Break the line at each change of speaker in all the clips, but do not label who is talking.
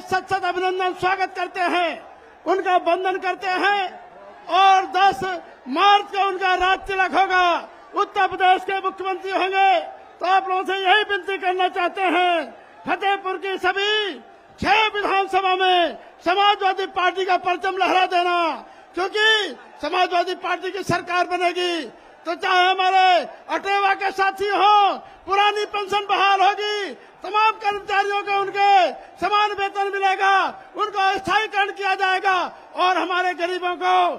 सत सत अभिनंदन स्वागत करते हैं, उनका वंदन करते हैं और 10 मार्च को उनका राज तिलक होगा, उत्तर प्रदेश के मुख्यमंत्री होंगे। तो आप लोगों से यही विनती करना चाहते हैं, फतेहपुर की सभी 6 विधानसभा में समाजवादी पार्टी का परचम लहरा देना, क्योंकि समाजवादी पार्टी की सरकार बनेगी तो चाहे हमारे अटेवा के साथी हो, पुरानी पेंशन बहाल होगी, तमाम कर्मचारियों को उनके समान वेतन मिलेगा, उनको स्थायीकरण किया जाएगा और हमारे गरीबों को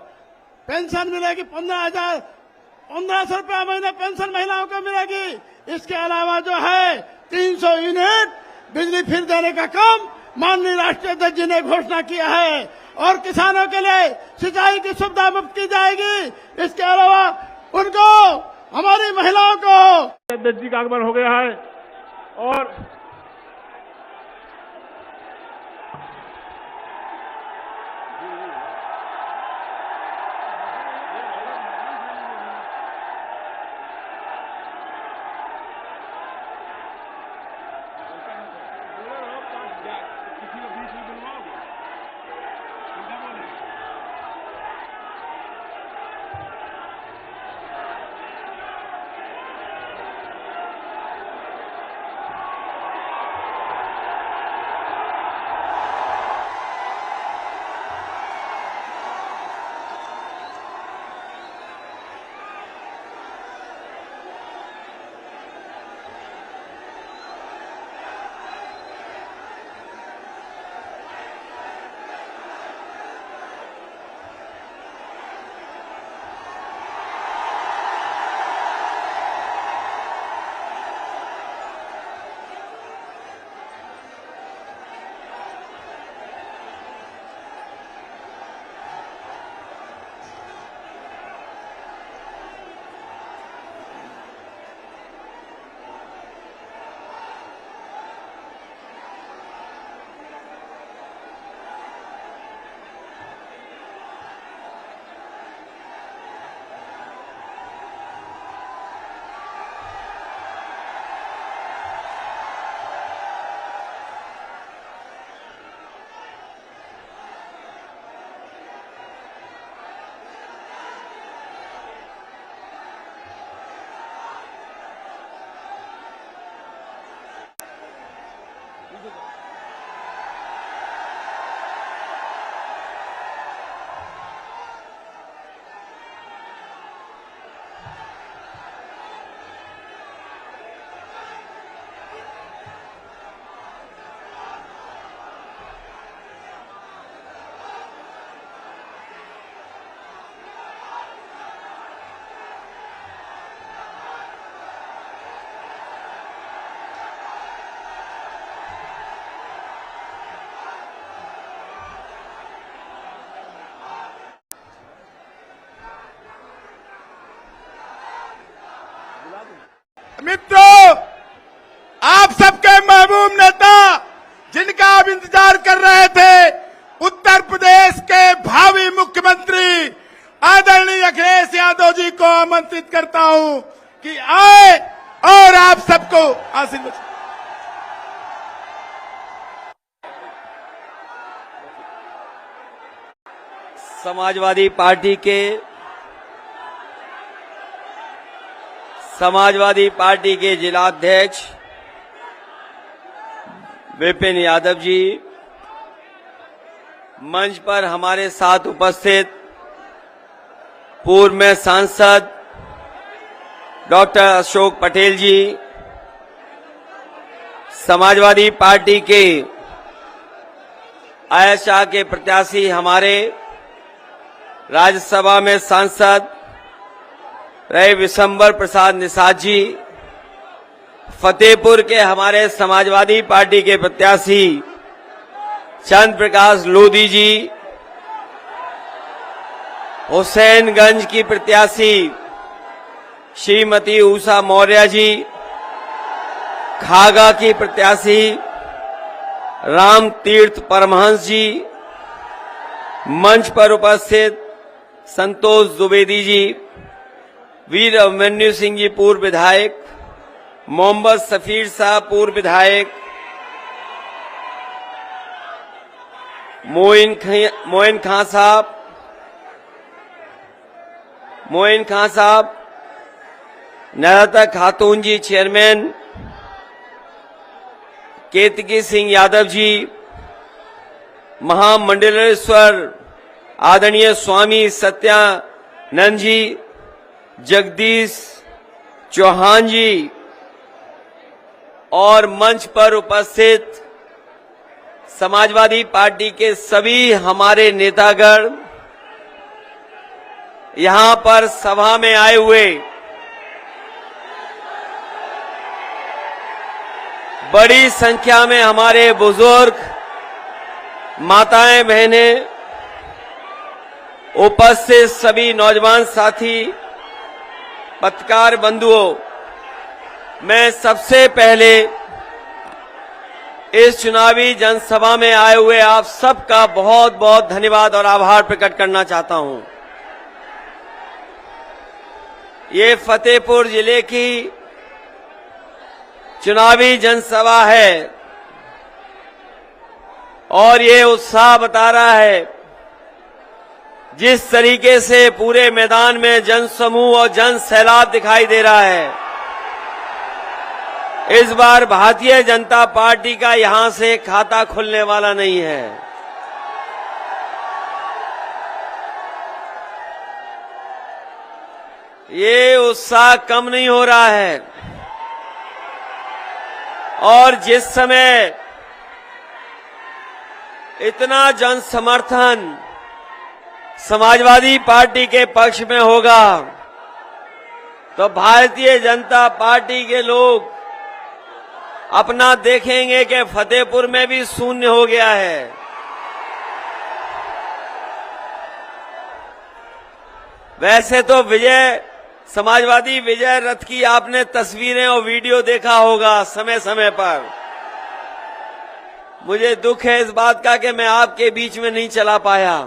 पेंशन मिलेगी 1500 रुपया महीने पेंशन महिलाओं को मिलेगी। इसके अलावा जो है 300 यूनिट बिजली फिर देने का काम माननीय राष्ट्रीय अध्यक्ष जी ने घोषणा किया है और किसानों के लिए सिंचाई की सुविधा मुफ्त की जाएगी। इसके अलावा उनको, हमारी महिलाओं को अध्यक्ष जी का आगमन हो गया है और
मित्रों, आप सबके महबूब नेता जिनका आप इंतजार कर रहे थे, उत्तर प्रदेश के भावी मुख्यमंत्री आदरणीय अखिलेश यादव जी को आमंत्रित करता हूं कि आए और आप सबको आशीर्वाद।
समाजवादी पार्टी के जिलाध्यक्ष विपिन यादव जी, मंच पर हमारे साथ उपस्थित पूर्व में सांसद डॉक्टर अशोक पटेल जी, समाजवादी पार्टी के आयशा के प्रत्याशी हमारे राज्यसभा में सांसद रहे विशंबर प्रसाद निषाद जी, फतेहपुर के हमारे समाजवादी पार्टी के प्रत्याशी चंद्र प्रकाश लोधी जी, हुसैनगंज की प्रत्याशी श्रीमती उषा मौर्य जी, खागा की प्रत्याशी राम तीर्थ परमहंस जी, मंच पर उपस्थित संतोष द्विवेदी जी, वीर अभिमन्यु सिंह जी पूर्व विधायक, मोहम्मद सफीर साहब पूर्व विधायक, मोइन खां साहब, नहता खातून जी चेयरमैन, केतकी सिंह यादव जी, महामंडलेश्वर आदरणीय स्वामी सत्यानंद जी, जगदीश चौहान जी और मंच पर उपस्थित समाजवादी पार्टी के सभी हमारे नेतागण, यहां पर सभा में आए हुए बड़ी संख्या में हमारे बुजुर्ग, माताएं, बहनें, उपस्थित सभी नौजवान साथी, पत्रकार बंधुओं, मैं सबसे पहले इस चुनावी जनसभा में आए हुए आप सबका बहुत बहुत धन्यवाद और आभार प्रकट करना चाहता हूं। ये फतेहपुर जिले की चुनावी जनसभा है और ये उत्साह बता रहा है जिस तरीके से पूरे मैदान में जनसमूह और जन सैलाब दिखाई दे रहा है। इस बार भारतीय जनता पार्टी का यहां से खाता खुलने वाला नहीं है। ये उत्साह कम नहीं हो रहा है और जिस समय इतना जन समर्थन समाजवादी पार्टी के पक्ष में होगा तो भारतीय जनता पार्टी के लोग अपना देखेंगे कि फतेहपुर में भी शून्य हो गया है। वैसे तो समाजवादी विजय रथ की आपने तस्वीरें और वीडियो देखा होगा समय समय पर। मुझे दुख है इस बात का कि मैं आपके बीच में नहीं चला पाया।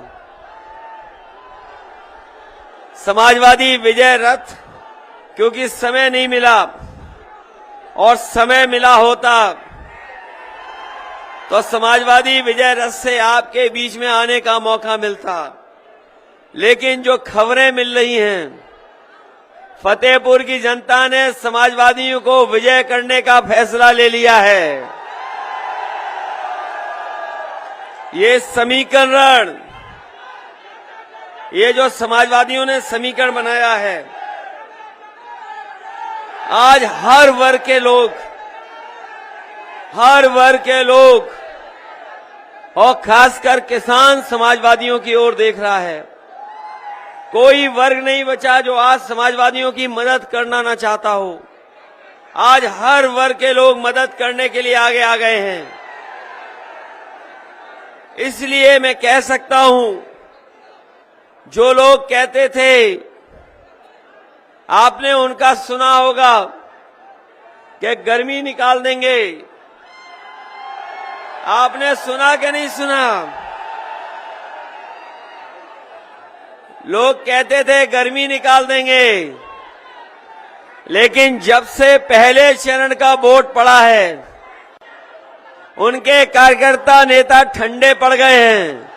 समाजवादी विजय रथ क्योंकि समय नहीं मिला और समय मिला होता तो समाजवादी विजय रथ से आपके बीच में आने का मौका मिलता। लेकिन जो खबरें मिल रही हैं, फतेहपुर की जनता ने समाजवादियों को विजय करने का फैसला ले लिया है। ये समीकरण, ये जो समाजवादियों ने समीकरण बनाया है, आज हर वर्ग के लोग और खासकर किसान समाजवादियों की ओर देख रहा है। कोई वर्ग नहीं बचा जो आज समाजवादियों की मदद करना ना चाहता हो। आज हर वर्ग के लोग मदद करने के लिए आगे आ गए हैं। इसलिए मैं कह सकता हूं, जो लोग कहते थे, आपने उनका सुना होगा कि गर्मी निकाल देंगे। आपने सुना कि नहीं सुना? लोग कहते थे गर्मी निकाल देंगे, लेकिन जब से पहले चरण का वोट पड़ा है, उनके कार्यकर्ता नेता ठंडे पड़ गए हैं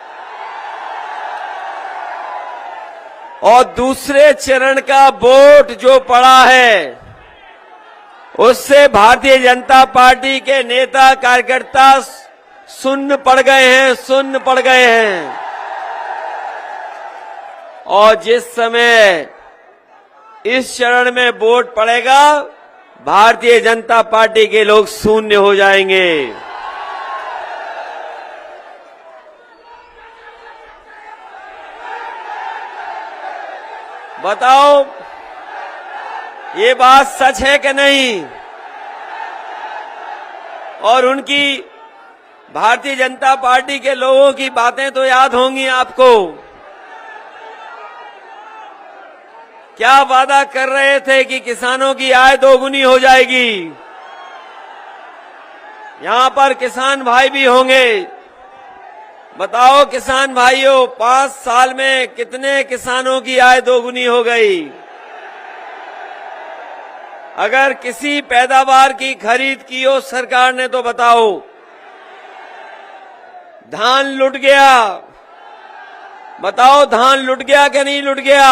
और दूसरे चरण का वोट जो पड़ा है, उससे भारतीय जनता पार्टी के नेता कार्यकर्ता सुन्न पड़ गए हैं। और जिस समय इस चरण में वोट पड़ेगा, भारतीय जनता पार्टी के लोग शून्य हो जाएंगे। बताओ, ये बात सच है कि नहीं? और उनकी, भारतीय जनता पार्टी के लोगों की बातें तो याद होंगी आपको। क्या वादा कर रहे थे कि किसानों की आय दोगुनी हो जाएगी। यहां पर किसान भाई भी होंगे। बताओ किसान भाइयों, 5 साल में कितने किसानों की आय दोगुनी हो गई? अगर किसी पैदावार की खरीद की हो सरकार ने तो बताओ। धान लुट गया। बताओ धान लुट गया कि नहीं लुट गया?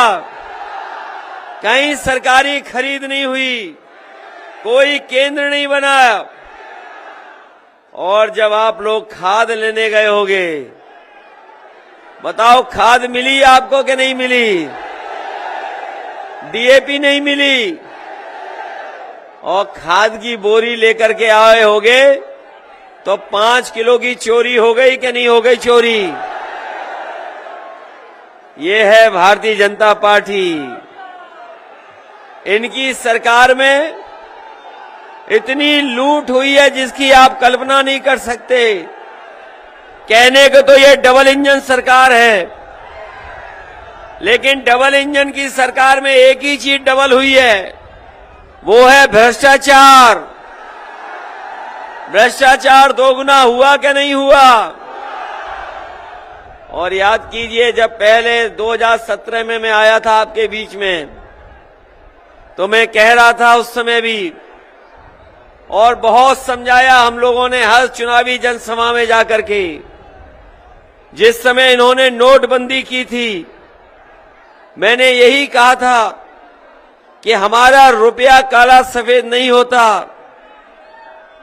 कहीं सरकारी खरीद नहीं हुई, कोई केंद्र नहीं बनाया। और जब आप लोग खाद लेने गए होगे, बताओ खाद मिली आपको कि नहीं मिली? डीएपी नहीं मिली। और खाद की बोरी लेकर के आए होगे तो 5 किलो की चोरी हो गई कि नहीं हो गई चोरी? ये है भारतीय जनता पार्टी। इनकी सरकार में इतनी लूट हुई है जिसकी आप कल्पना नहीं कर सकते। कहने को तो ये डबल इंजन सरकार है, लेकिन डबल इंजन की सरकार में एक ही चीज डबल हुई है, वो है भ्रष्टाचार। भ्रष्टाचार दोगुना हुआ कि नहीं हुआ? और याद कीजिए, जब पहले 2017 में मैं आया था आपके बीच में, तो मैं कह रहा था उस समय भी, और बहुत समझाया हम लोगों ने हर चुनावी जनसभा में जाकर के। जिस समय इन्होंने नोटबंदी की थी, मैंने यही कहा था कि हमारा रुपया काला सफेद नहीं होता,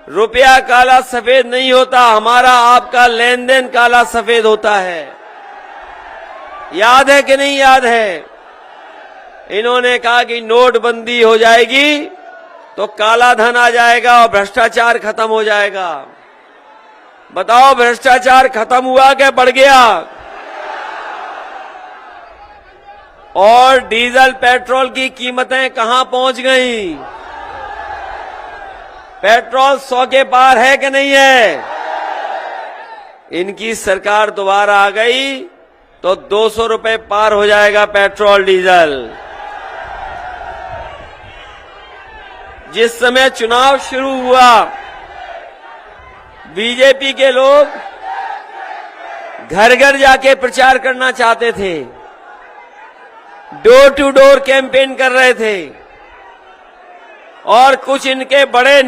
रुपया काला सफेद नहीं होता, हमारा आपका लेन देन काला सफेद होता है। याद है कि नहीं याद है? इन्होंने कहा कि नोटबंदी हो जाएगी तो काला धन आ जाएगा और भ्रष्टाचार खत्म हो जाएगा। बताओ भ्रष्टाचार खत्म हुआ कि बढ़ गया? और डीजल पेट्रोल की कीमतें कहां पहुंच गई? पेट्रोल 100 के पार है कि नहीं है? इनकी सरकार दोबारा आ गई तो 200 रुपए पार हो जाएगा पेट्रोल डीजल। जिस समय चुनाव शुरू हुआ, बीजेपी के लोग घर घर जाके प्रचार करना चाहते थे, डोर टू डोर कैंपेन कर रहे थे, और कुछ इनके बड़े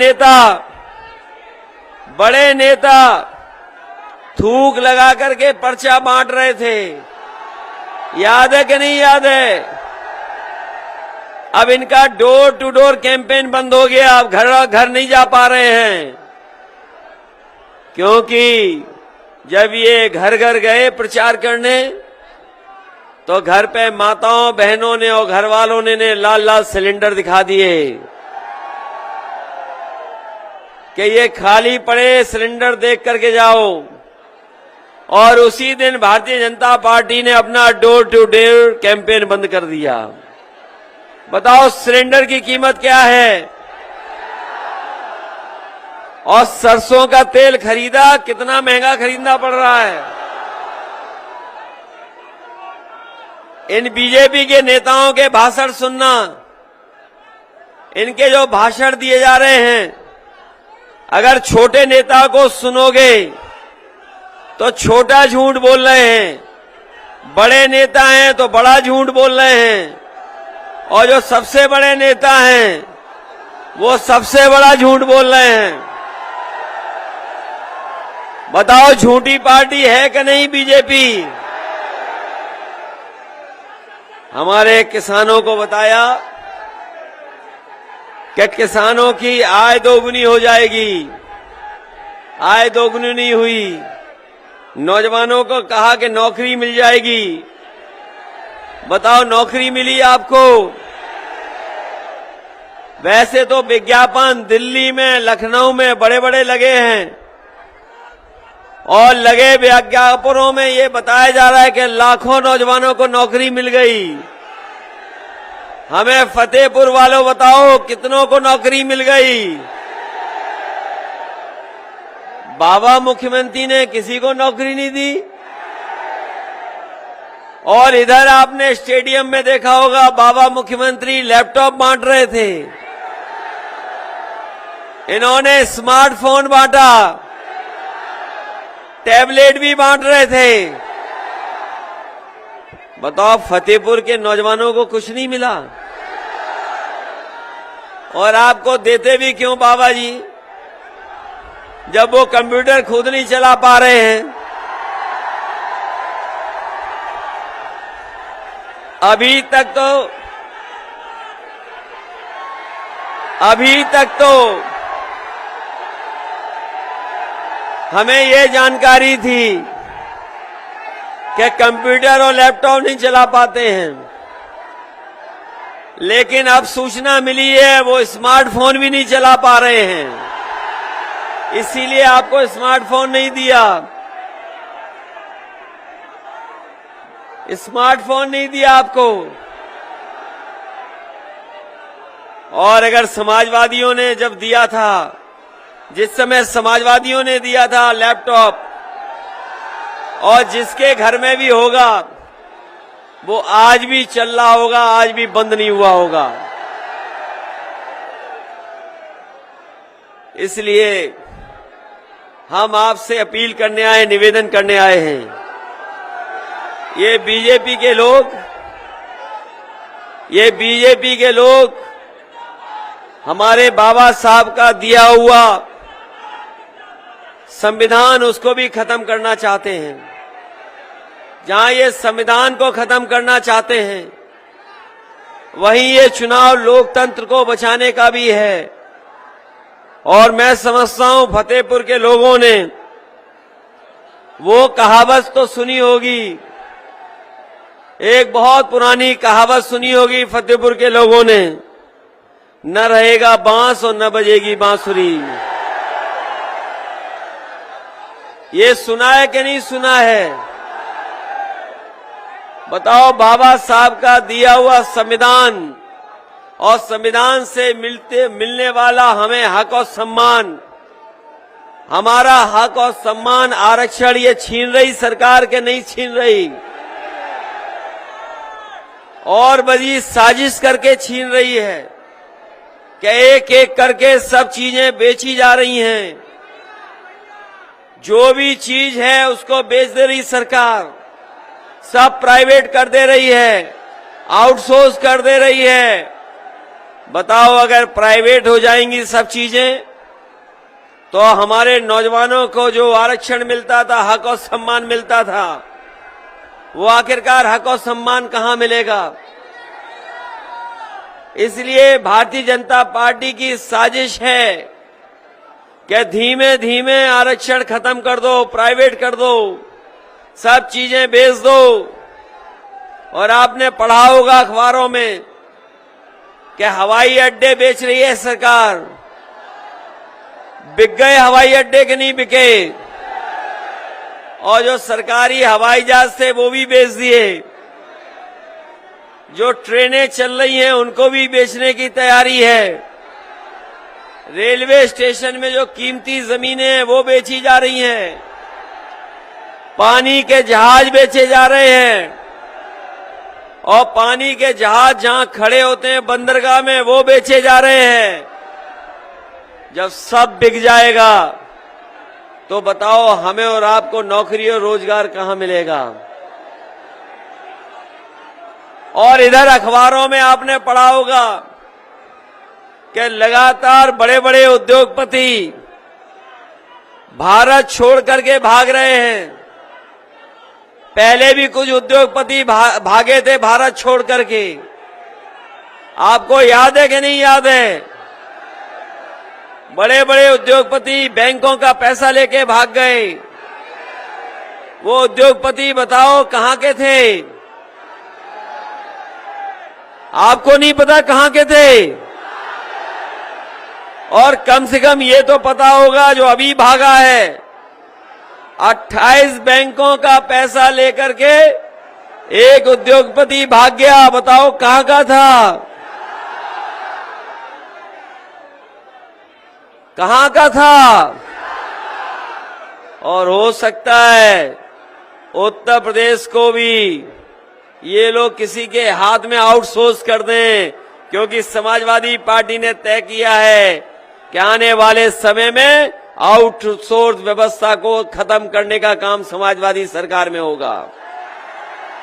नेता थूक लगा करके पर्चा बांट रहे थे। याद है कि नहीं याद है? अब इनका डोर टू डोर कैंपेन बंद हो गया, अब घर घर नहीं जा पा रहे हैं, क्योंकि जब ये घर घर गए प्रचार करने तो घर पे माताओं बहनों ने और घर वालों ने लाल लाल सिलेंडर दिखा दिए कि ये खाली पड़े सिलेंडर देख करके जाओ। और उसी दिन भारतीय जनता पार्टी ने अपना डोर टू डोर कैंपेन बंद कर दिया। बताओ सिलेंडर की कीमत क्या है? और सरसों का तेल खरीदा, कितना महंगा खरीदना पड़ रहा है। इन बीजेपी के नेताओं के भाषण सुनना, इनके जो भाषण दिए जा रहे हैं, अगर छोटे नेता को सुनोगे तो छोटा झूठ बोल रहे हैं, बड़े नेता हैं तो बड़ा झूठ बोल रहे हैं, और जो सबसे बड़े नेता हैं वो सबसे बड़ा झूठ बोल रहे हैं। बताओ झूठी पार्टी है कि नहीं बीजेपी? हमारे किसानों को बताया कि किसानों की आय दोगुनी हो जाएगी, आय दोगुनी नहीं हुई। नौजवानों को कहा कि नौकरी मिल जाएगी। बताओ नौकरी मिली आपको? वैसे तो विज्ञापन दिल्ली में, लखनऊ में बड़े बड़े लगे हैं, और लगे विज्ञापनों में ये बताया जा रहा है कि लाखों नौजवानों को नौकरी मिल गई। हमें फतेहपुर वालों बताओ कितनों को नौकरी मिल गई? बाबा मुख्यमंत्री ने किसी को नौकरी नहीं दी। और इधर आपने स्टेडियम में देखा होगा, बाबा मुख्यमंत्री लैपटॉप बांट रहे थे, इन्होंने स्मार्टफोन बांटा, टैबलेट भी बांट रहे थे। बताओ फतेहपुर के नौजवानों को कुछ नहीं मिला? और आपको देते भी क्यों बाबा जी, जब वो कंप्यूटर खुद नहीं चला पा रहे हैं? अभी तक तो हमें ये जानकारी थी कि कंप्यूटर और लैपटॉप नहीं चला पाते हैं, लेकिन अब सूचना मिली है वो स्मार्टफोन भी नहीं चला पा रहे हैं, इसीलिए आपको स्मार्टफोन नहीं दिया। स्मार्टफोन नहीं दिया आपको। और अगर समाजवादियों ने जब दिया था, जिस समय समाजवादियों ने दिया था लैपटॉप, और जिसके घर में भी होगा वो आज भी चल रहा होगा, आज भी बंद नहीं हुआ होगा। इसलिए हम आपसे अपील करने आए, निवेदन करने आए हैं। ये बीजेपी के लोग हमारे बाबा साहब का दिया हुआ संविधान, उसको भी खत्म करना चाहते हैं। जहां ये संविधान को खत्म करना चाहते हैं, वहीं ये चुनाव लोकतंत्र को बचाने का भी है। और मैं समझता हूं फतेहपुर के लोगों ने वो कहावत तो सुनी होगी, एक बहुत पुरानी कहावत सुनी होगी फतेहपुर के लोगों ने, न रहेगा बांस और न बजेगी बांसुरी। ये सुना है कि नहीं सुना है? बताओ, बाबा साहब का दिया हुआ संविधान और संविधान से मिलने वाला हमें हक और सम्मान, हमारा हक और सम्मान आरक्षण ये छीन रही सरकार के नहीं छीन रही, और बड़ी साजिश करके छीन रही है कि एक एक करके सब चीजें बेची जा रही हैं। जो भी चीज है उसको बेच दे रही सरकार, सब प्राइवेट कर दे रही है, आउटसोर्स कर दे रही है। बताओ, अगर प्राइवेट हो जाएंगी सब चीजें तो हमारे नौजवानों को जो आरक्षण मिलता था, हक और सम्मान मिलता था, वो आखिरकार हक और सम्मान कहां मिलेगा? इसलिए भारतीय जनता पार्टी की साजिश है कि धीमे धीमे आरक्षण खत्म कर दो, प्राइवेट कर दो, सब चीजें बेच दो। और आपने पढ़ा होगा अखबारों में कि हवाई अड्डे बेच रही है सरकार। बिक गए हवाई अड्डे के नहीं बिके, और जो सरकारी हवाई जहाज थे वो भी बेच दिए। जो ट्रेनें चल रही हैं उनको भी बेचने की तैयारी है। रेलवे स्टेशन में जो कीमती जमीनें हैं वो बेची जा रही हैं। पानी के जहाज बेचे जा रहे हैं, और पानी के जहाज जहां खड़े होते हैं बंदरगाह में वो बेचे जा रहे हैं। जब सब बिक जाएगा तो बताओ, हमें और आपको नौकरी और रोजगार कहां मिलेगा? और इधर अखबारों में आपने पढ़ा होगा कि लगातार बड़े बड़े उद्योगपति भारत छोड़ करके भाग रहे हैं। पहले भी कुछ उद्योगपति भागे थे भारत छोड़ करके, आपको याद है कि नहीं याद है? बड़े बड़े उद्योगपति बैंकों का पैसा लेके भाग गए। वो उद्योगपति बताओ कहां के थे? आपको नहीं पता कहां के थे? और कम से कम ये तो पता होगा जो अभी भागा है, 28 बैंकों का पैसा लेकर के एक उद्योगपति भाग गया। बताओ कहां का था? कहां का था? और हो सकता है उत्तर प्रदेश को भी ये लोग किसी के हाथ में आउटसोर्स कर दें, क्योंकि समाजवादी पार्टी ने तय किया है कि आने वाले समय में आउटसोर्स व्यवस्था को खत्म करने का काम समाजवादी सरकार में होगा।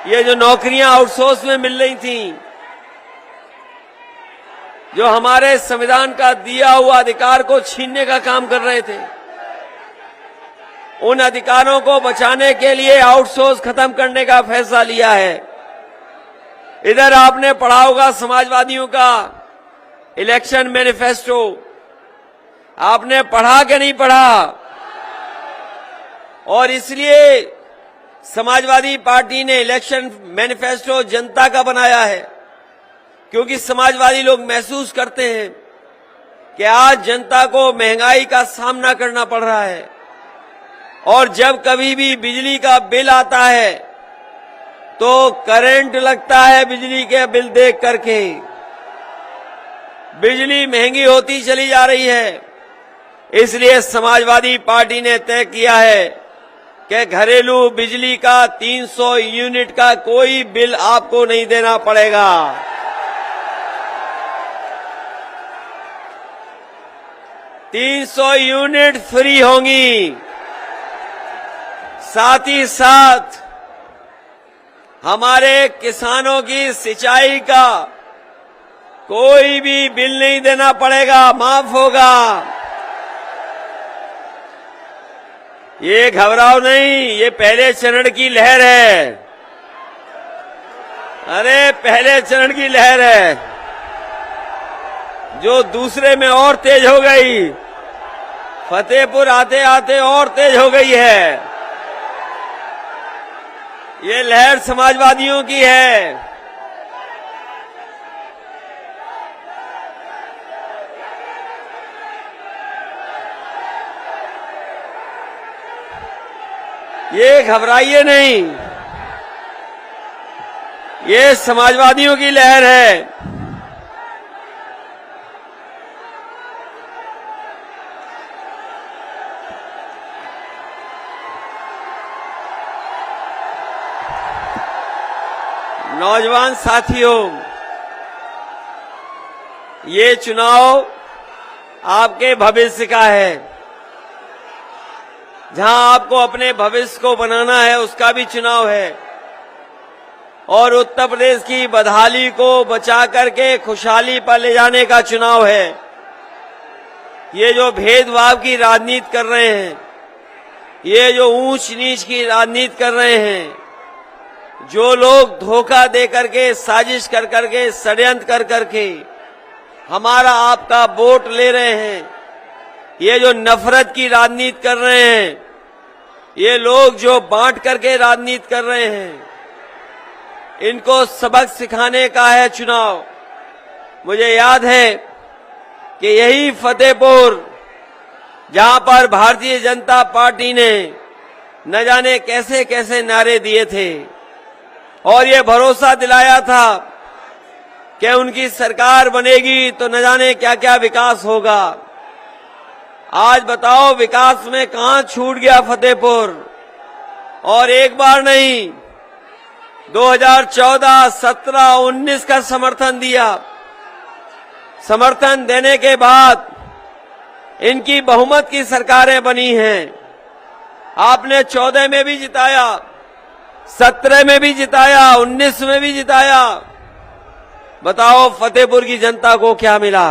ये जो नौकरियां आउटसोर्स में मिल रही थीं, जो हमारे संविधान का दिया हुआ अधिकार को छीनने का काम कर रहे थे, उन अधिकारों को बचाने के लिए आउटसोर्स खत्म करने का फैसला लिया है। इधर आपने पढ़ा होगा समाजवादियों का इलेक्शन मैनिफेस्टो। आपने पढ़ा कि नहीं पढ़ा? और इसलिए समाजवादी पार्टी ने इलेक्शन मैनिफेस्टो जनता का बनाया है, क्योंकि समाजवादी लोग महसूस करते हैं कि आज जनता को महंगाई का सामना करना पड़ रहा है, और जब कभी भी बिजली का बिल आता है तो करंट लगता है बिजली के बिल देख करके। बिजली महंगी होती चली जा रही है। इसलिए समाजवादी पार्टी ने तय किया है कि घरेलू बिजली का 300 यूनिट का कोई बिल आपको नहीं देना पड़ेगा। $300 यूनिट फ्री होंगी। साथ ही साथ हमारे किसानों की सिंचाई का कोई भी बिल नहीं देना पड़ेगा, माफ होगा। ये घबराओ नहीं, ये पहले चरण की लहर है। अरे पहले चरण की लहर है, जो दूसरे में और तेज हो गई। फतेहपुर आते आते और तेज हो गई है। ये लहर समाजवादियों की है। ये घबराइए नहीं, ये समाजवादियों की लहर है। नौजवान साथियों, ये चुनाव आपके भविष्य का है। जहां आपको अपने भविष्य को बनाना है, उसका भी चुनाव है। और उत्तर प्रदेश की बदहाली को बचा करके खुशहाली पर ले जाने का चुनाव है। ये जो भेदभाव की राजनीति कर रहे हैं, ये जो ऊंच नीच की राजनीति कर रहे हैं, जो लोग धोखा दे करके, साजिश कर करके, षड्यंत्र कर करके हमारा आपका वोट ले रहे हैं, ये जो नफरत की राजनीति कर रहे हैं, ये लोग जो बांट करके राजनीति कर रहे हैं, इनको सबक सिखाने का है चुनाव। मुझे याद है कि यही फतेहपुर, जहां पर भारतीय जनता पार्टी ने न जाने कैसे कैसे नारे दिए थे और ये भरोसा दिलाया था कि उनकी सरकार बनेगी तो न जाने क्या क्या विकास होगा। आज बताओ, विकास में कहां छूट गया फतेहपुर? और एक बार नहीं, 2014, 17, 19 का समर्थन दिया। समर्थन देने के बाद इनकी बहुमत की सरकारें बनी हैं। आपने 14 में भी जिताया, 17 में भी जिताया, 19 में भी जिताया। बताओ फतेहपुर की जनता को क्या मिला?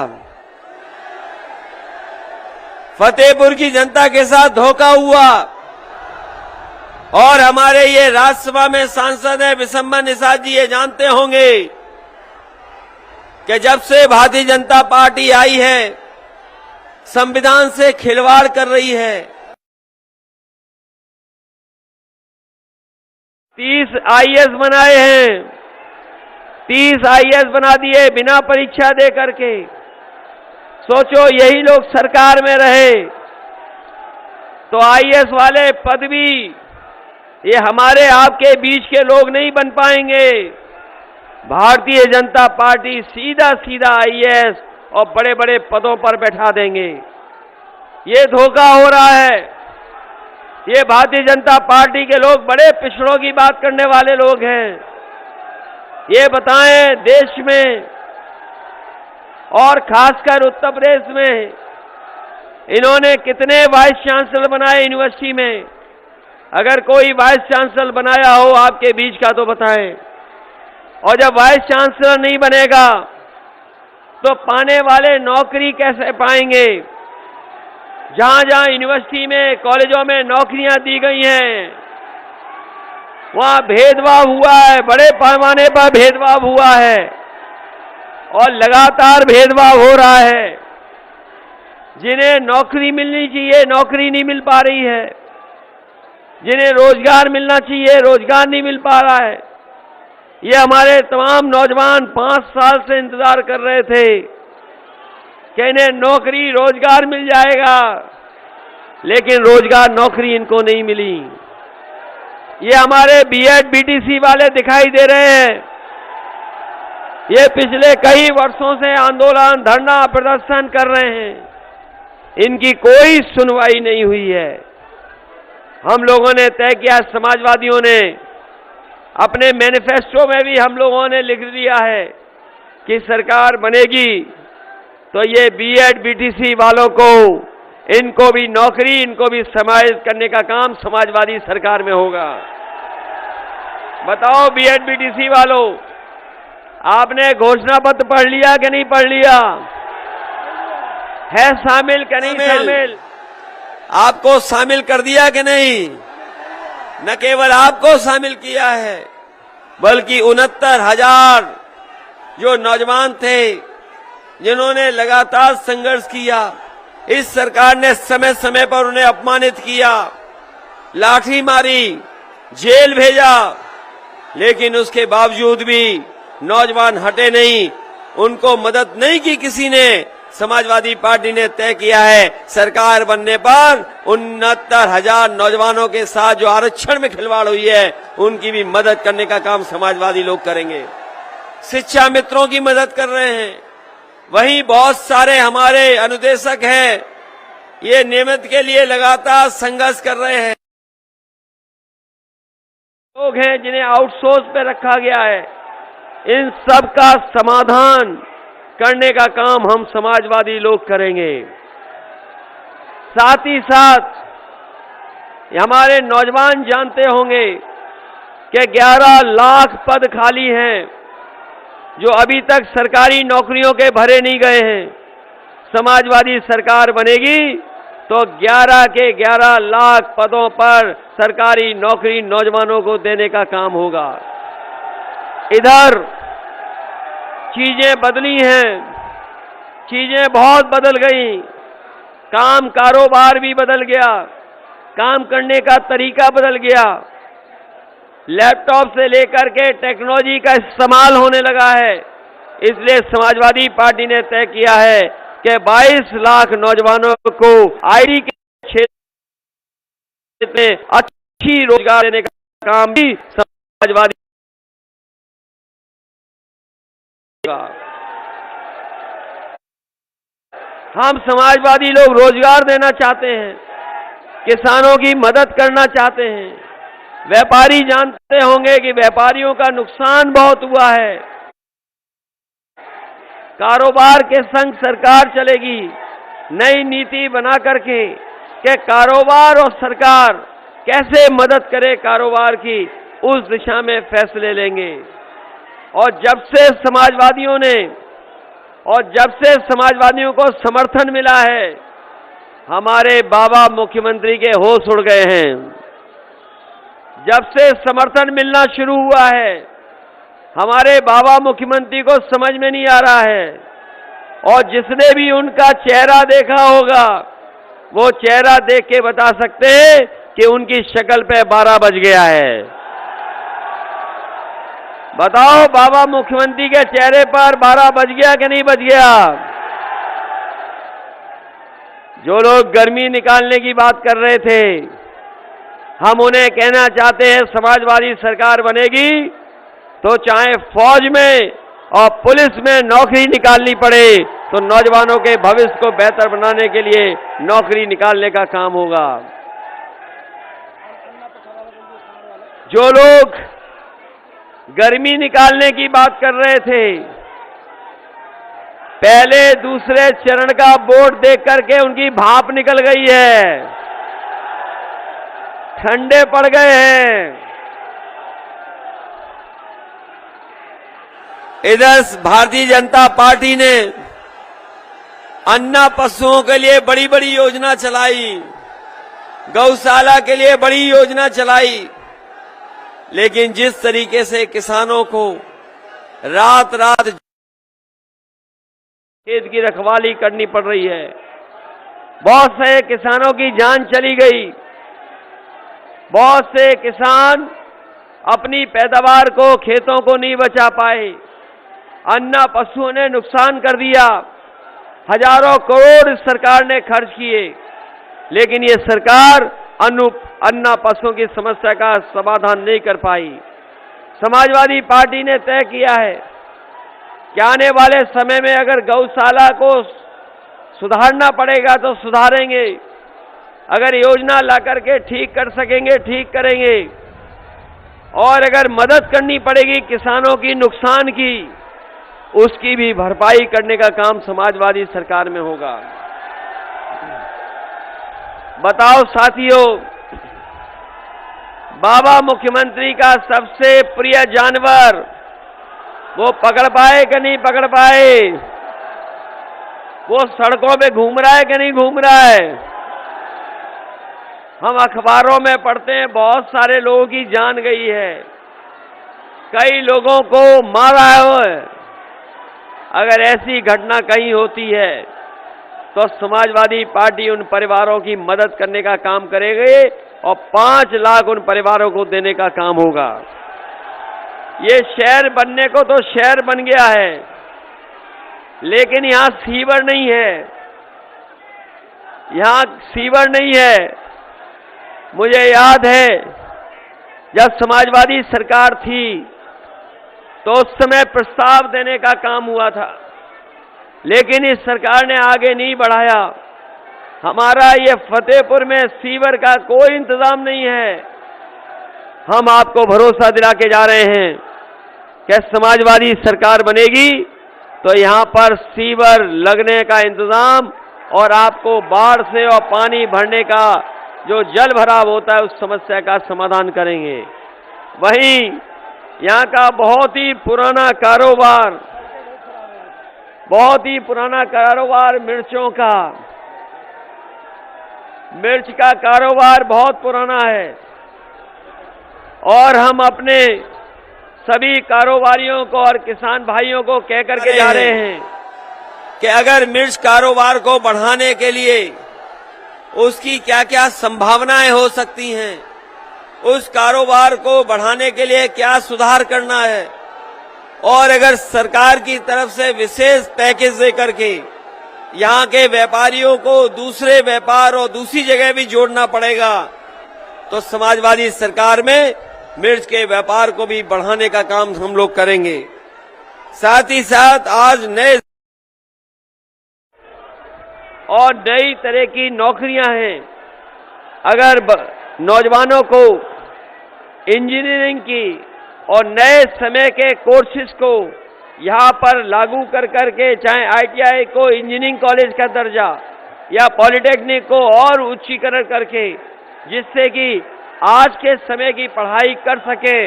फतेहपुर की जनता के साथ धोखा हुआ। और हमारे ये राज्यसभा में सांसद है विशंबर निषाद जी, ये जानते होंगे कि जब से भारतीय जनता पार्टी आई है, संविधान से खिलवाड़ कर रही है। 30 आईएएस बनाए हैं, 30 आईएएस बना दिए बिना परीक्षा दे करके। सोचो यही लोग सरकार में रहे तो आईएएस वाले पद भी ये हमारे आपके बीच के लोग नहीं बन पाएंगे। भारतीय जनता पार्टी सीधा सीधा आईएएस और बड़े बड़े पदों पर बैठा देंगे। ये धोखा हो रहा है। ये भारतीय जनता पार्टी के लोग बड़े पिछड़ों की बात करने वाले लोग हैं। ये बताएं, देश में और खासकर उत्तर प्रदेश में इन्होंने कितने वाइस चांसलर बनाए यूनिवर्सिटी में? अगर कोई वाइस चांसलर बनाया हो आपके बीच का तो बताएं। और जब वाइस चांसलर नहीं बनेगा तो पाने वाले नौकरी कैसे पाएंगे? जहां जहां यूनिवर्सिटी में, कॉलेजों में नौकरियां दी गई हैं, वहां भेदभाव हुआ है, बड़े पैमाने पर भेदभाव हुआ है और लगातार भेदभाव हो रहा है। जिन्हें नौकरी मिलनी चाहिए नौकरी नहीं मिल पा रही है, जिन्हें रोजगार मिलना चाहिए रोजगार नहीं मिल पा रहा है। ये हमारे तमाम नौजवान 5 साल से इंतजार कर रहे थे कि इन्हें नौकरी रोजगार मिल जाएगा, लेकिन रोजगार नौकरी इनको नहीं मिली। ये हमारे बीएड बीटीसी वाले दिखाई दे रहे हैं, ये पिछले कई वर्षों से आंदोलन धरना प्रदर्शन कर रहे हैं, इनकी कोई सुनवाई नहीं हुई है। हम लोगों ने तय किया, समाजवादियों ने अपने मैनिफेस्टो में भी हम लोगों ने लिख दिया है कि सरकार बनेगी तो ये बीएड बीटीसी वालों को, इनको भी नौकरी, इनको भी समाहित करने का काम समाजवादी सरकार में होगा। बताओ बीएड बीटीसी वालों, आपने घोषणा पत्र पढ़ लिया कि नहीं पढ़ लिया? है शामिल कि नहीं शामिल? आपको शामिल कर दिया कि नहीं? न केवल आपको शामिल किया है, बल्कि 69,000 जो नौजवान थे जिन्होंने लगातार संघर्ष किया, इस सरकार ने समय समय पर उन्हें अपमानित किया, लाठी मारी, जेल भेजा, लेकिन उसके बावजूद भी नौजवान हटे नहीं, उनको मदद नहीं की किसी ने। समाजवादी पार्टी ने तय किया है सरकार बनने पर 69,000 नौजवानों के साथ जो आरक्षण में खिलवाड़ हुई है उनकी भी मदद करने का काम समाजवादी लोग करेंगे। शिक्षा मित्रों की मदद कर रहे हैं। वहीं बहुत सारे हमारे अनुदेशक हैं, ये नियमित के लिए लगातार संघर्ष कर रहे हैं। लोग हैं जिन्हें आउटसोर्स पे रखा गया है, इन सब का समाधान करने का काम हम समाजवादी लोग करेंगे। साथ ही साथ हमारे नौजवान जानते होंगे कि 11 लाख पद खाली हैं जो अभी तक सरकारी नौकरियों के भरे नहीं गए हैं। समाजवादी सरकार बनेगी तो 11 के 11 लाख पदों पर सरकारी नौकरी नौजवानों को देने का काम होगा। इधर चीजें बदली हैं, चीजें बहुत बदल गई, काम कारोबार भी बदल गया, काम करने का तरीका बदल गया, लैपटॉप से लेकर के टेक्नोलॉजी का इस्तेमाल होने लगा है। इसलिए समाजवादी पार्टी ने तय किया है कि 22 लाख नौजवानों को आईटी के क्षेत्र में अच्छी रोजगार देने का काम भी समाजवादी हम समाजवादी लोग रोजगार देना चाहते हैं, किसानों की मदद करना चाहते हैं। व्यापारी जानते होंगे कि व्यापारियों का नुकसान बहुत हुआ है। कारोबार के संग सरकार चलेगी, नई नीति बना करके कि कारोबार और सरकार कैसे मदद करे कारोबार की, उस दिशा में फैसले लेंगे। और जब से समाजवादियों को समर्थन मिला है, हमारे बाबा मुख्यमंत्री के होश उड़ गए हैं। जब से समर्थन मिलना शुरू हुआ है, हमारे बाबा मुख्यमंत्री को समझ में नहीं आ रहा है, और जिसने भी उनका चेहरा देखा होगा वो चेहरा देख के बता सकते हैं कि उनकी शक्ल पे 12 बज गया है। बताओ बाबा मुख्यमंत्री के चेहरे पर 12 बज गया कि नहीं बज गया? जो लोग गर्मी निकालने की बात कर रहे थे, हम उन्हें कहना चाहते हैं समाजवादी सरकार बनेगी तो चाहे फौज में और पुलिस में नौकरी निकालनी पड़े तो नौजवानों के भविष्य को बेहतर बनाने के लिए नौकरी निकालने का काम होगा। जो लोग गर्मी निकालने की बात कर रहे थे, पहले दूसरे चरण का बोर्ड देख करके उनकी भाप निकल गई है, ठंडे पड़ गए हैं। इधर भारतीय जनता पार्टी ने अन्ना पशुओं के लिए बड़ी बड़ी योजना चलाई, गौशाला के लिए बड़ी योजना चलाई, लेकिन जिस तरीके से किसानों को रात रात खेत की रखवाली करनी पड़ रही है, बहुत से किसानों की जान चली गई, बहुत से किसान अपनी पैदावार को, खेतों को नहीं बचा पाए, अन्ना पशुओं ने नुकसान कर दिया, हजारों करोड़ इस सरकार ने खर्च किए, लेकिन ये सरकार अन्ना पशुओं की समस्या का समाधान नहीं कर पाई। समाजवादी पार्टी ने तय किया है कि आने वाले समय में अगर गौशाला को सुधारना पड़ेगा तो सुधारेंगे, अगर योजना ला करके ठीक कर सकेंगे ठीक करेंगे, और अगर मदद करनी पड़ेगी किसानों की नुकसान की, उसकी भी भरपाई करने का काम समाजवादी सरकार में होगा। बताओ साथियों, बाबा मुख्यमंत्री का सबसे प्रिय जानवर वो पकड़ पाए कि नहीं पकड़ पाए? वो सड़कों पे घूम रहा है कि नहीं घूम रहा है? हम अखबारों में पढ़ते हैं बहुत सारे लोगों की जान गई है, कई लोगों को मारा है। अगर ऐसी घटना कहीं होती है तो समाजवादी पार्टी उन परिवारों की मदद करने का काम करेगी और 5 लाख उन परिवारों को देने का काम होगा। ये शहर बनने को तो शहर बन गया है, लेकिन यहां सीवर नहीं है, यहां सीवर नहीं है। मुझे याद है जब समाजवादी सरकार थी तो उस समय प्रस्ताव देने का काम हुआ था, लेकिन इस सरकार ने आगे नहीं बढ़ाया। हमारा ये फतेहपुर में सीवर का कोई इंतजाम नहीं है। हम आपको भरोसा दिला के जा रहे हैं कि समाजवादी सरकार बनेगी तो यहां पर सीवर लगने का इंतजाम और आपको बाढ़ से और पानी भरने का जो जल भराव होता है उस समस्या का समाधान करेंगे। वहीं यहां का बहुत ही पुराना कारोबार मिर्चों का, मिर्च का कारोबार बहुत पुराना है, और हम अपने सभी कारोबारियों को और किसान भाइयों को कह करके जा रहे हैं कि अगर मिर्च कारोबार को बढ़ाने के लिए उसकी क्या क्या संभावनाएं हो सकती हैं, उस कारोबार को बढ़ाने के लिए क्या सुधार करना है, और अगर सरकार की तरफ से विशेष पैकेज दे करके यहाँ के व्यापारियों को दूसरे व्यापार और दूसरी जगह भी जोड़ना पड़ेगा, तो समाजवादी सरकार में मिर्च के व्यापार को भी बढ़ाने का काम हम लोग करेंगे। साथ ही साथ आज नई तरह की नौकरियां हैं। अगर नौजवानों को इंजीनियरिंग की और नए समय के कोर्सेज को यहाँ पर लागू कर करके, चाहे ITI को इंजीनियरिंग कॉलेज का दर्जा या पॉलिटेक्निक को और उच्चीकरण करके, जिससे कि आज के समय की पढ़ाई कर सके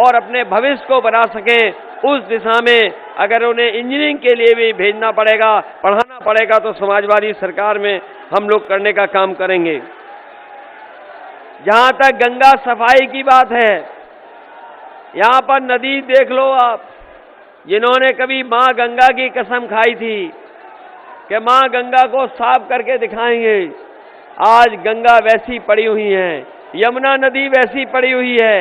और अपने भविष्य को बना सके, उस दिशा में अगर उन्हें इंजीनियरिंग के लिए भी भेजना पड़ेगा, पढ़ाना पड़ेगा, तो समाजवादी सरकार में हम लोग करने का काम करेंगे। जहां तक गंगा सफाई की बात है, यहाँ पर नदी देख लो आप, जिन्होंने कभी माँ गंगा की कसम खाई थी कि माँ गंगा को साफ करके दिखाएंगे, आज गंगा वैसी पड़ी हुई है, यमुना नदी वैसी पड़ी हुई है।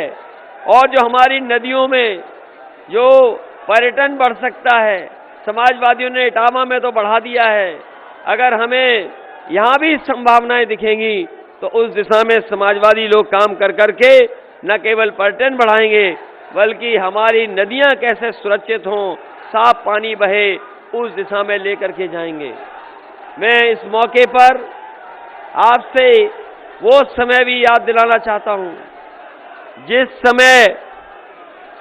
और जो हमारी नदियों में जो पर्यटन बढ़ सकता है, समाजवादियों ने इटावा में तो बढ़ा दिया है, अगर हमें यहाँ भी संभावनाएं दिखेंगी तो उस दिशा में समाजवादी लोग काम कर करके न केवल पर्यटन बढ़ाएंगे, बल्कि हमारी नदियां कैसे सुरक्षित हों, साफ पानी बहे, उस दिशा में लेकर के जाएंगे। मैं इस मौके पर आपसे वो समय भी याद दिलाना चाहता हूं जिस समय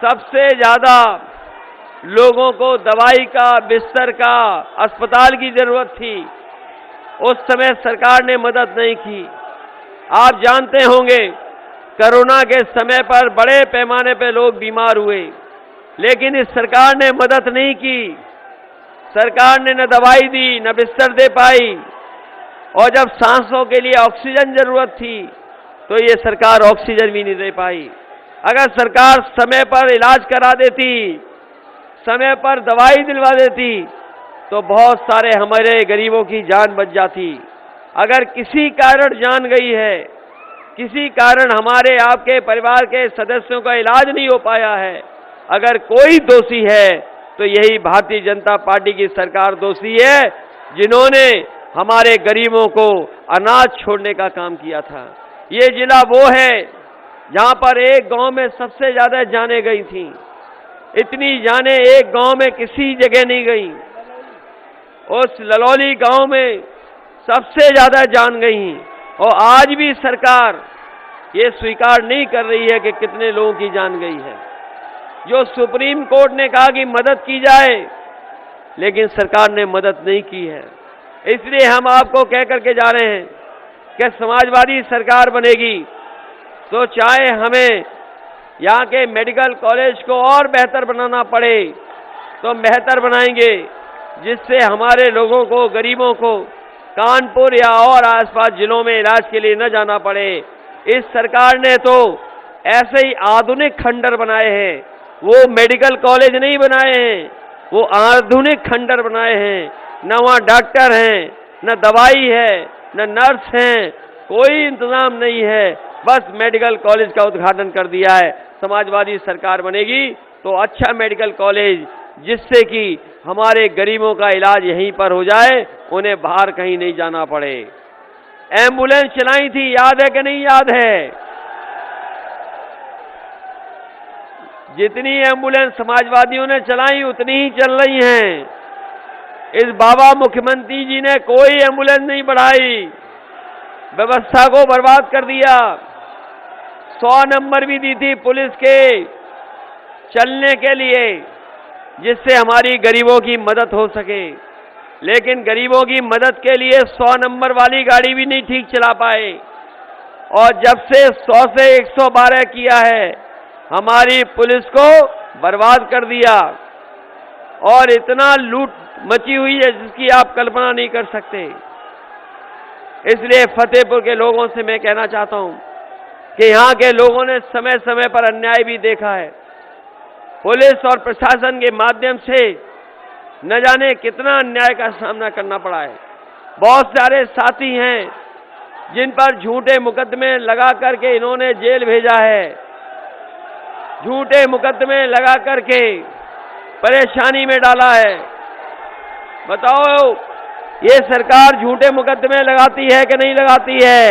सबसे ज्यादा लोगों को दवाई का, बिस्तर का, अस्पताल की जरूरत थी। उस समय सरकार ने मदद नहीं की। आप जानते होंगे कोरोना के समय पर बड़े पैमाने पर लोग बीमार हुए, लेकिन इस सरकार ने मदद नहीं की। सरकार ने न दवाई दी, न बिस्तर दे पाई, और जब सांसों के लिए ऑक्सीजन जरूरत थी तो ये सरकार ऑक्सीजन भी नहीं दे पाई। अगर सरकार समय पर इलाज करा देती, समय पर दवाई दिलवा देती, तो बहुत सारे हमारे गरीबों की जान बच जाती। अगर किसी कारण जान गई है, किसी कारण हमारे आपके परिवार के सदस्यों का इलाज नहीं हो पाया है, अगर कोई दोषी है तो यही भारतीय जनता पार्टी की सरकार दोषी है, जिन्होंने हमारे गरीबों को अनाज छोड़ने का काम किया था। ये जिला वो है जहां पर एक गांव में सबसे ज्यादा जानें गई थी। इतनी जानें एक गांव में किसी जगह नहीं गई। उस ललौली गांव में सबसे ज्यादा जान गई, और आज भी सरकार ये स्वीकार नहीं कर रही है कि कितने लोगों की जान गई है। जो सुप्रीम कोर्ट ने कहा कि मदद की जाए, लेकिन सरकार ने मदद नहीं की है। इसलिए हम आपको कह करके जा रहे हैं कि समाजवादी सरकार बनेगी तो चाहे हमें यहाँ के मेडिकल कॉलेज को और बेहतर बनाना पड़े तो बेहतर बनाएंगे, जिससे हमारे लोगों को, गरीबों को कानपुर या और आसपास जिलों में इलाज के लिए न जाना पड़े। इस सरकार ने तो ऐसे ही आधुनिक खंडर बनाए हैं, वो मेडिकल कॉलेज नहीं बनाए हैं, वो आधुनिक खंडर बनाए हैं। न वहाँ डॉक्टर हैं, न दवाई है, न नर्स हैं, कोई इंतजाम नहीं है, बस मेडिकल कॉलेज का उद्घाटन कर दिया है। समाजवादी सरकार बनेगी तो अच्छा मेडिकल कॉलेज, जिससे कि हमारे गरीबों का इलाज यहीं पर हो जाए, उन्हें बाहर कहीं नहीं जाना पड़े। एम्बुलेंस चलाई थी, याद है कि नहीं याद है? जितनी एम्बुलेंस समाजवादियों ने चलाई उतनी ही चल रही हैं। इस बाबा मुख्यमंत्री जी ने कोई एम्बुलेंस नहीं बढ़ाई, व्यवस्था को बर्बाद कर दिया। 100 नंबर भी दी थी पुलिस के चलने के लिए, जिससे हमारी गरीबों की मदद हो सके, लेकिन गरीबों की मदद के लिए 100 नंबर वाली गाड़ी भी नहीं ठीक चला पाए। और जब से 100 से 112 किया है, हमारी पुलिस को बर्बाद कर दिया, और इतना लूट मची हुई है जिसकी आप कल्पना नहीं कर सकते। इसलिए फतेहपुर के लोगों से मैं कहना चाहता हूं कि यहाँ के लोगों ने समय समय पर अन्याय भी देखा है। पुलिस और प्रशासन के माध्यम से न जाने कितना अन्याय का सामना करना पड़ा है। बहुत सारे साथी हैं जिन पर झूठे मुकदमे लगा करके इन्होंने जेल भेजा है, झूठे मुकदमे लगा करके परेशानी में डाला है। बताओ, ये सरकार झूठे मुकदमे लगाती है कि नहीं लगाती है?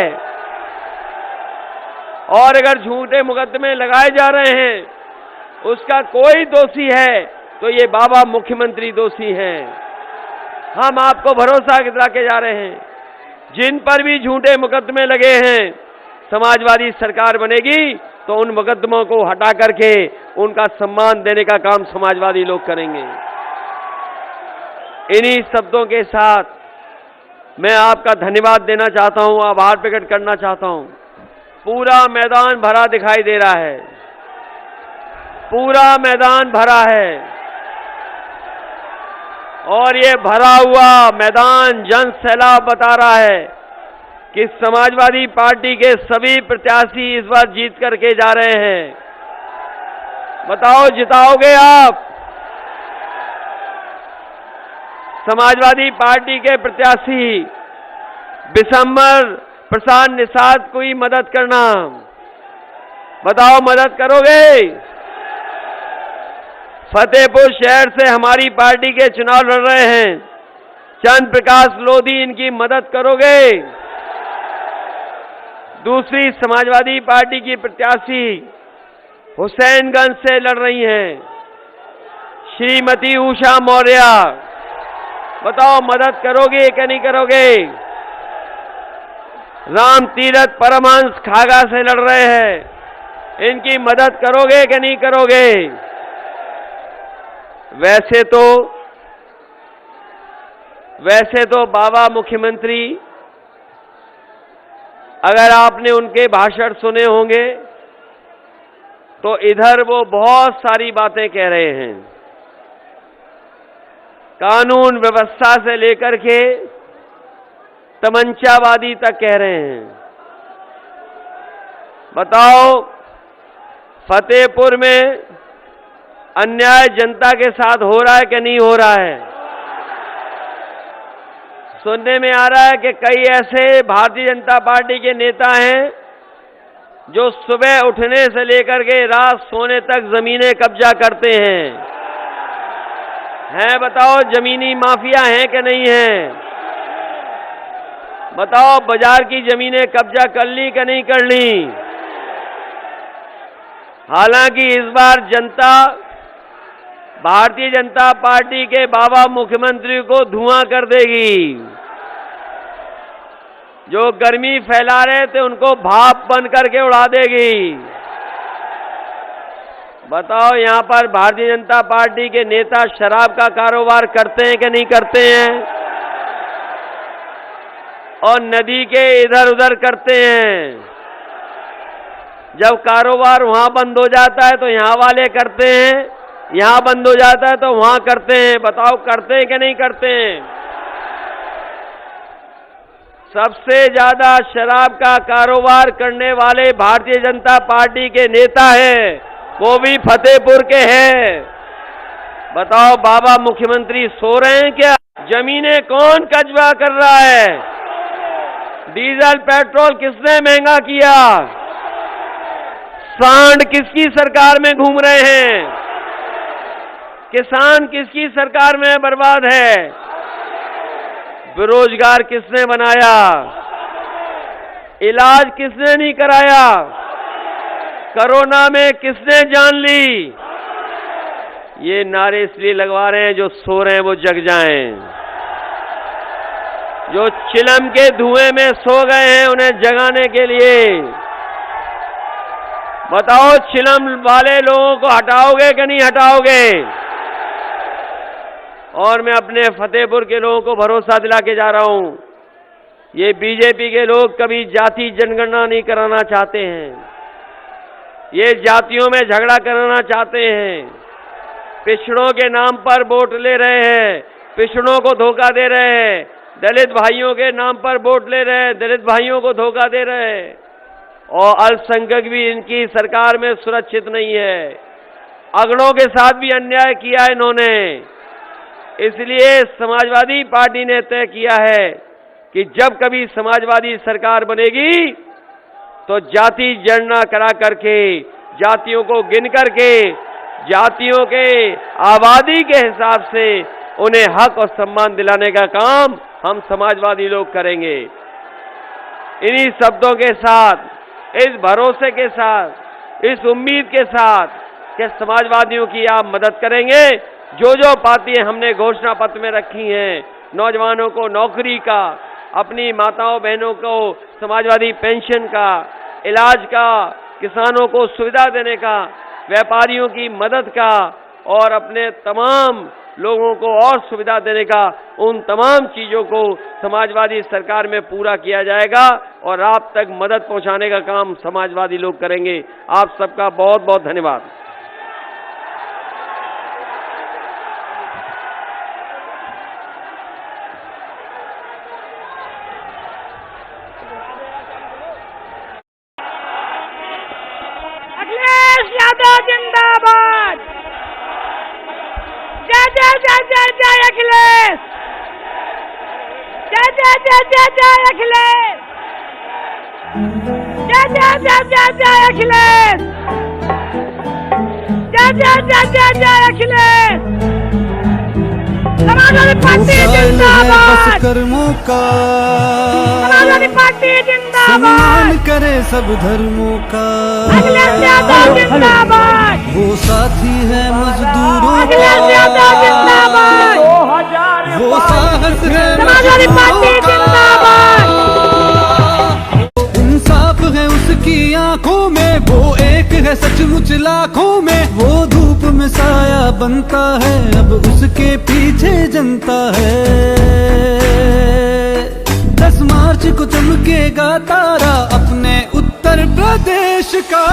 और अगर झूठे मुकदमे लगाए जा रहे हैं, उसका कोई दोषी है तो ये बाबा मुख्यमंत्री दोषी हैं। हम आपको भरोसा दिला के जा रहे हैं, जिन पर भी झूठे मुकदमे लगे हैं, समाजवादी सरकार बनेगी तो उन मुकदमों को हटा करके उनका सम्मान देने का काम समाजवादी लोग करेंगे। इन्हीं शब्दों के साथ मैं आपका धन्यवाद देना चाहता हूं, आभार प्रकट करना चाहता हूं। पूरा मैदान भरा दिखाई दे रहा है, पूरा मैदान भरा है, और ये भरा हुआ मैदान जन सैलाब बता रहा है कि समाजवादी पार्टी के सभी प्रत्याशी इस बार जीत करके जा रहे हैं। बताओ, जिताओगे आप? समाजवादी पार्टी के प्रत्याशी बिशंबर प्रसाद निषाद को ही मदद करना। बताओ, मदद करोगे? फतेहपुर शहर से हमारी पार्टी के चुनाव लड़ रहे हैं चंद्र प्रकाश लोधी, इनकी मदद करोगे? दूसरी समाजवादी पार्टी की प्रत्याशी हुसैनगंज से लड़ रही हैं श्रीमती उषा मौर्य। बताओ, मदद करोगे कि नहीं करोगे? राम तीरथ परमहंस खागा से लड़ रहे हैं, इनकी मदद करोगे कि नहीं करोगे? वैसे तो बाबा मुख्यमंत्री, अगर आपने उनके भाषण सुने होंगे तो इधर वो बहुत सारी बातें कह रहे हैं, कानून व्यवस्था से लेकर के तमंचावादी तक कह रहे हैं। बताओ, फतेहपुर में अन्याय जनता के साथ हो रहा है कि नहीं हो रहा है? सुनने में आ रहा है कि कई ऐसे भारतीय जनता पार्टी के नेता हैं जो सुबह उठने से लेकर के रात सोने तक जमीनें कब्जा करते हैं। बताओ, जमीनी माफिया हैं कि नहीं हैं? बताओ, बाजार की जमीनें कब्जा कर ली कि नहीं कर ली? हालांकि इस बार जनता भारतीय जनता पार्टी के बाबा मुख्यमंत्री को धुआं कर देगी। जो गर्मी फैला रहे थे उनको भाप बन करके उड़ा देगी। बताओ, यहां पर भारतीय जनता पार्टी के नेता शराब का कारोबार करते हैं कि नहीं करते हैं? और नदी के इधर उधर करते हैं। जब कारोबार वहां बंद हो जाता है तो यहां वाले करते हैं, यहां बंद हो जाता है तो वहां करते हैं। बताओ, करते हैं कि नहीं करते हैं? सबसे ज्यादा शराब का कारोबार करने वाले भारतीय जनता पार्टी के नेता हैं, वो भी फतेहपुर के हैं। बताओ, बाबा मुख्यमंत्री सो रहे हैं क्या? जमीनें कौन कब्जा कर रहा है? डीजल पेट्रोल किसने महंगा किया? सांड किसकी सरकार में घूम रहे हैं? किसान किसकी सरकार में बर्बाद है? बेरोजगार किसने बनाया? इलाज किसने नहीं कराया? कोरोना में किसने जान ली? ये नारे इसलिए लगवा रहे हैं जो सो रहे हैं वो जग जाएं। जो चिलम के धुएं में सो गए हैं उन्हें जगाने के लिए। बताओ, चिलम वाले लोगों को हटाओगे कि नहीं हटाओगे? और मैं अपने फतेहपुर के लोगों को भरोसा दिला के जा रहा हूं, ये बीजेपी के लोग कभी जाति जनगणना नहीं कराना चाहते हैं। ये जातियों में झगड़ा कराना चाहते हैं। पिछड़ों के नाम पर वोट ले रहे हैं, पिछड़ों को धोखा दे रहे हैं। दलित भाइयों के नाम पर वोट ले रहे हैं, दलित भाइयों को धोखा दे रहे हैं। और अल्पसंख्यक भी इनकी सरकार में सुरक्षित नहीं है। अगड़ों के साथ भी अन्याय किया इन्होंने। इसलिए समाजवादी पार्टी ने तय किया है कि जब कभी समाजवादी सरकार बनेगी तो जाति जनगणना करा करके, जातियों को गिन करके, जातियों के आबादी के हिसाब से उन्हें हक और सम्मान दिलाने का काम हम समाजवादी लोग करेंगे। इन्हीं शब्दों के साथ, इस भरोसे के साथ, इस उम्मीद के साथ कि समाजवादियों की आप मदद करेंगे। जो बातें हमने घोषणा पत्र में रखी हैं, नौजवानों को नौकरी का, अपनी माताओं बहनों को समाजवादी पेंशन का, इलाज का, किसानों को सुविधा देने का, व्यापारियों की मदद का और अपने तमाम लोगों को और सुविधा देने का, उन तमाम चीजों को समाजवादी सरकार में पूरा किया जाएगा और आप तक मदद पहुंचाने का काम समाजवादी लोग करेंगे। आप सबका बहुत बहुत धन्यवाद।
अखिलेश यादव जिंदाबाद। जय जय जय जय जय अखिलेश। जय जय जय जय जय अखिलेश। जय जय जय जय जय अखिलेश। जय जय जय जय जय अखिलेश। समाजवादी पार्टी जिंदाबाद।
कर्मों का
समाजवादी पार्टी जिंदाबाद।
सम्मान करे सब धर्मों का।
अखिलेश यादव जिंदाबाद।
वो साथी है मजदूरों का।
अखिलेश यादव जिंदाबाद।
वो साहस है
समाजवादी पार्टी जिंदाबाद।
इंसाफ है उसकी आंखों में, वो एक है सचमुच लाखों में। वो धूप में साया बनता है, अब उसके पीछे जनता है। 10 मार्च को चमकेगा तारा अपने उत्तर प्रदेश का।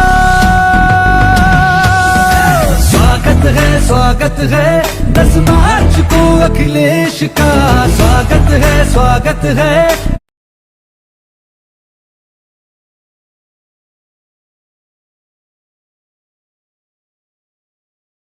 स्वागत है 10 मार्च को अखिलेश का। स्वागत है